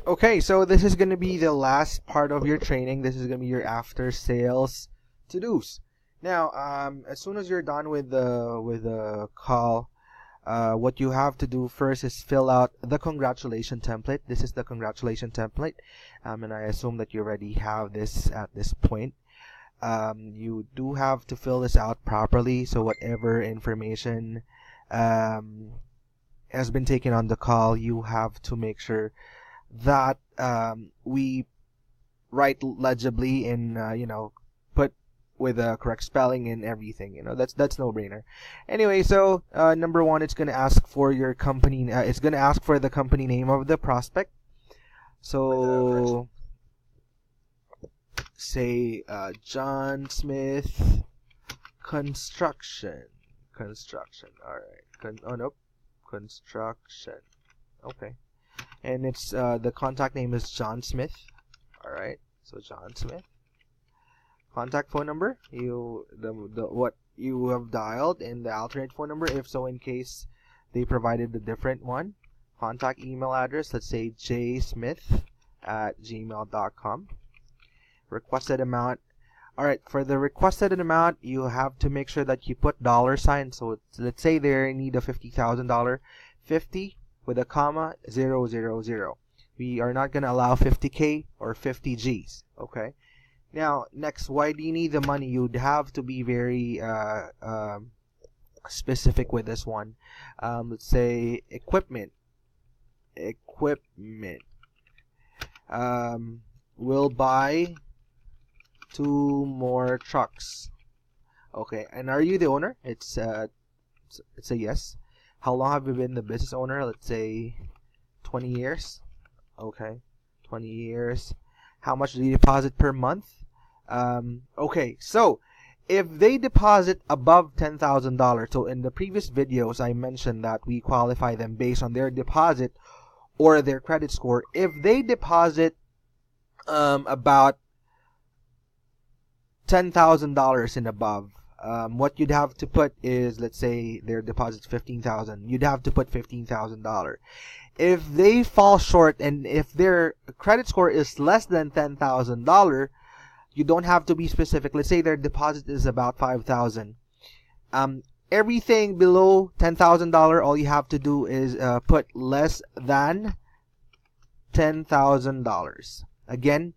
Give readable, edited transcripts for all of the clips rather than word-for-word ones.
Okay, so this is gonna be the last part of your training. This is gonna be your after sales to-dos. Now, as soon as you're done with the call, what you have to do first is fill out the congratulation template. This is the congratulation template, and I assume that you already have this at this point. You do have to fill this out properly, so whatever information has been taken on the call, you have to make sure that we write legibly and put with the correct spelling and everything. That's no brainer. Anyway, so number one, it's gonna ask for your company. It's gonna ask for the company name of the prospect. So say John Smith Construction. All right. Nope. Construction. Okay. And it's the contact name is John Smith. All right. So John Smith. Contact phone number, what you have dialed, and the alternate phone number if so, in case they provided the different one. Contact email address, let's say jsmith@gmail.com. Requested amount. All right, for the requested amount, you have to make sure that you put $sign. So let's say they're in need of $50,000, 50 with a comma 000. We are not gonna allow 50K or 50 Gs. Okay. Now, next, why do you need the money? You'd have to be very specific with this one. Let's say equipment. We'll buy 2 more trucks. Okay, and are you the owner? It's a yes. How long have you been the business owner? Let's say 20 years. Okay, 20 years. How much do you deposit per month? Okay, so if they deposit above $10,000, so in the previous videos I mentioned that we qualify them based on their deposit or their credit score. If they deposit about $10,000 and above, what you'd have to put is, let's say their deposit's $15,000. You'd have to put $15,000. If they fall short and if their credit score is less than $10,000, you don't have to be specific. Let's say their deposit is about $5,000. Everything below $10,000, all you have to do is put less than $10,000. Again,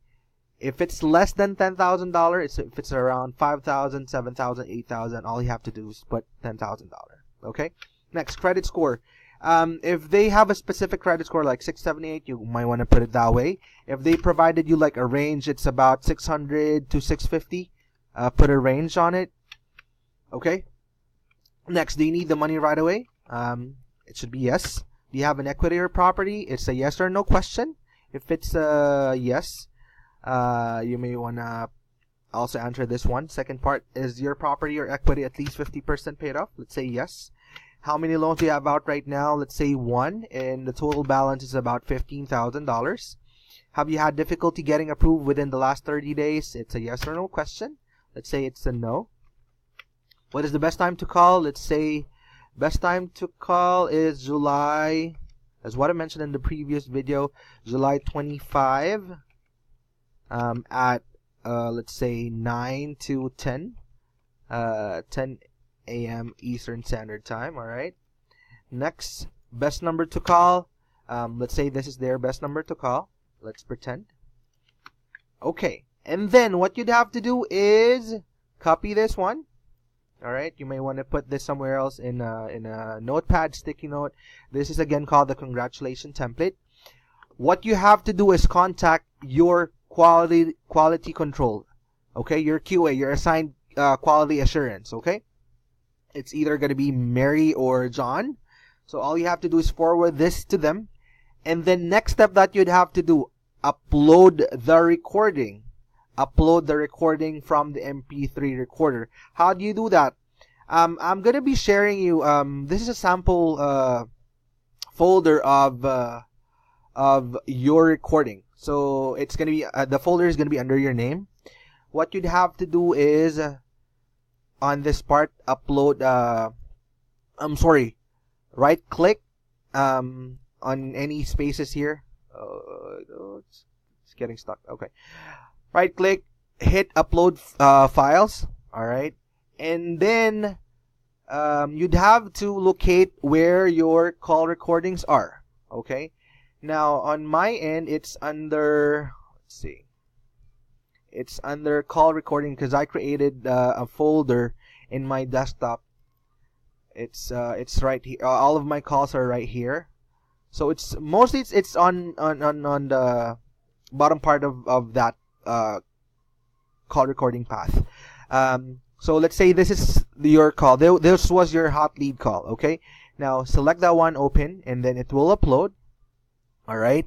if it's less than $10,000, if it's around $5,000, $7,000, $8,000, all you have to do is put $10,000. Okay. Next, credit score. If they have a specific credit score like 678, you might want to put it that way. If they provided you like a range, it's about 600 to 650. Put a range on it. Okay. Next, do you need the money right away? It should be yes. Do you have an equity or property? It's a yes or no question. If it's a yes, you may want to also answer this one. Second part, is your property or equity at least 50% paid off? Let's say yes. How many loans do you have out right now? Let's say 1, and the total balance is about $15,000. Have you had difficulty getting approved within the last 30 days? It's a yes or no question. Let's say it's a no. What is the best time to call? Let's say best time to call is July, as what I mentioned in the previous video, July 25 at let's say 9 to 10 a.m. Eastern Standard Time. All right. Next, best number to call. Let's say this is their best number to call. Let's pretend. Okay. And then what you'd have to do is copy this one. All right. You may want to put this somewhere else in a notepad, sticky note. This is again called the congratulation template. What you have to do is contact your quality control. Okay. Your QA, your assigned quality assurance. Okay. It's either going to be Mary or John. So all you have to do is forward this to them. And then next step that you'd have to do, upload the recording. Upload the recording from the MP3 recorder. How do you do that? I'm going to be sharing you, this is a sample folder of your recording. So it's going to be, the folder is going to be under your name. What you'd have to do is, on this part, upload, right click on any spaces here. It's getting stuck. Okay. Right click, hit upload files. All right. And then you'd have to locate where your call recordings are. Okay. Now on my end, it's under, let's see, it's under call recording because I created a folder in my desktop. It's right here. All of my calls are right here. So it's mostly it's on the bottom part of that call recording path. So let's say this is your call. This was your hot lead call. Okay. Now select that one, open, and then it will upload. All right.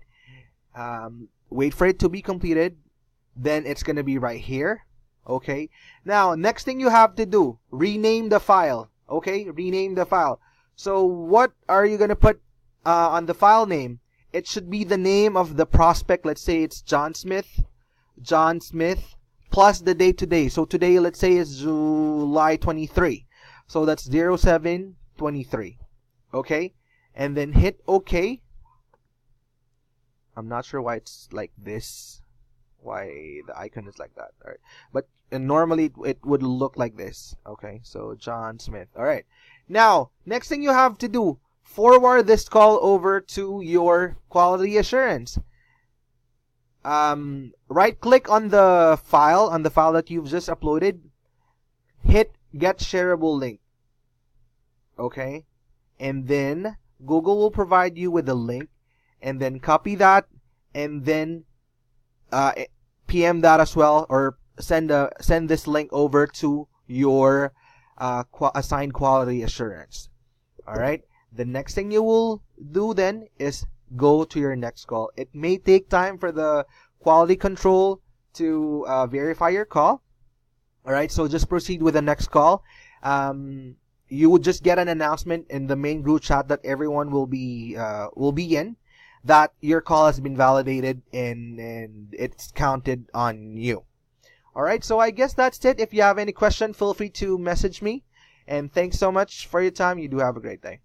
Wait for it to be completed. Then it's gonna be right here. Okay. Now next thing you have to do, rename the file. Okay, rename the file. So what are you gonna put on the file name? It should be the name of the prospect. Let's say it's John Smith plus the date today. So today, let's say, is July 23. So that's 07/23. Okay, and then hit OK. I'm not sure why it's like this, why the icon is like that. All right, but normally it would look like this. Okay, so John Smith. All right, now next thing you have to do, forward this call over to your quality assurance. Right click on the file that you've just uploaded, hit get shareable link. Okay, and then Google will provide you with a link, and then copy that, and then PM that as well, or send this link over to your assigned quality assurance. All right. The next thing you will do then is go to your next call. It may take time for the quality control to verify your call. All right. So just proceed with the next call. You would just get an announcement in the main group chat that everyone will be in, that your call has been validated and it's counted on you. All right, so I guess that's it. If you have any question, feel free to message me. And thanks so much for your time. You do have a great day.